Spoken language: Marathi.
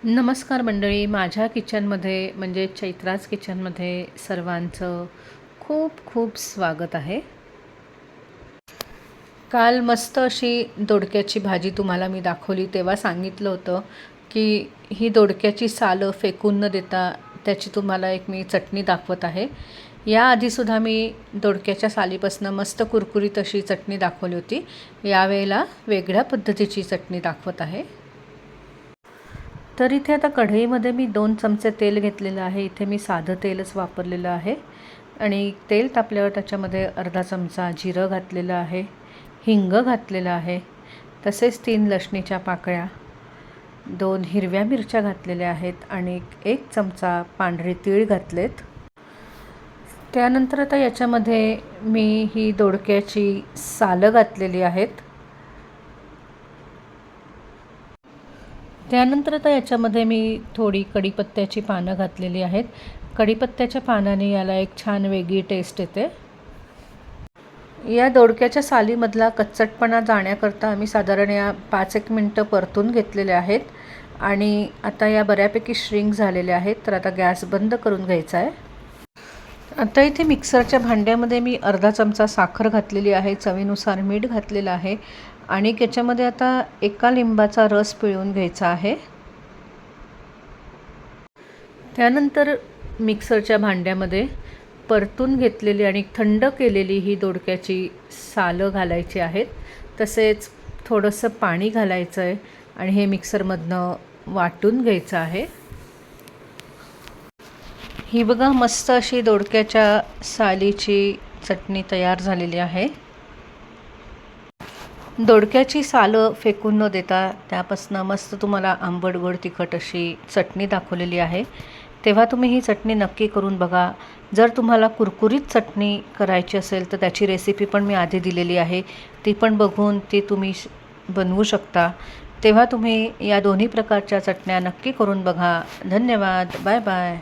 नमस्कार मंडळी, माझ्या किचनमध्ये म्हणजे चैत्राज किचनमध्ये सर्वांचं खूप खूप स्वागत आहे. काल मस्त अशी दोडक्याची भाजी तुम्हाला मी दाखवली, तेव्हा सांगितलं होतं की ही दोडक्याची सालं फेकून न देता त्याची तुम्हाला एक मी चटणी दाखवत आहे. याआधीसुद्धा मी दोडक्याच्या सालीपासून मस्त कुरकुरीत अशी चटणी दाखवली होती. यावेळेला वेगळ्या पद्धतीची चटणी दाखवत आहे. तर इथे आता कढईमध्ये मी 2 चमचे तेल घेतलेलं आहे. इथे मी साधं तेलच वापरलेलं आहे आणि तेल तापल्यावर त्याच्यामध्ये अर्धा चमचा जिरं घातलेलं आहे, हिंग घातलेलं आहे, तसेच 3 लसणीच्या पाकळ्या, 2 हिरव्या मिरच्या घातलेल्या आहेत आणि 1 चमचा पांढरे तीळ घातलेत. त्यानंतर आता याच्यामध्ये मी ही दोडक्याची सालं घातलेली आहेत. त्यानंतर आता याच्यामध्ये मी थोडी कढीपत्त्याची पानं घातलेली आहेत. कढीपत्त्याच्या पानाने याला एक छान वेगळी टेस्ट येते. या दोडक्याच्या सालीमधला कच्चटपणा जाण्याकरता आम्ही साधारण या 5-1 मिनटं परतून घेतलेले आहेत आणि आता या बऱ्यापैकी श्रिंक झालेल्या आहेत. तर आता गॅस बंद करून घ्यायचा आहे. आता इथे मिक्सरच्या भांड्यामध्ये मी अर्धा चमचा साखर घातलेली आहे, चवीनुसार मीठ घातलेलं आहे आणि याच्यामध्ये आता 1 लिंबाचा रस पिळून घ्यायचा आहे. त्यानंतर मिक्सरच्या भांड्यामध्ये परतून घेतलेली आणि थंड केलेली ही दोडक्याची सालं घालायची आहेत. तसेच थोडंसं पाणी घालायचं आहे आणि हे मिक्सरमधनं वाटून घ्यायचं आहे. ही बघा मस्त अशी दोडक्याच्या सालीची चटणी तयार झालेली आहे. दोडक्याची सालं फेकून न देता त्यापासून मस्त तुम्हाला आंबट गोड तिखट अशी चटणी दाखवलेली आहे. तेव्हा तुम्ही ही चटणी नक्की करून बघा. जर तुम्हाला कुरकुरीत चटणी करायची असेल तर त्याची रेसिपी पण मी आधी दिलेली आहे, ती पण बघून ती तुम्ही बनवू शकता. तेव्हा तुम्ही या दोन्ही प्रकारच्या चटण्या नक्की करून बघा. धन्यवाद. Bye bye.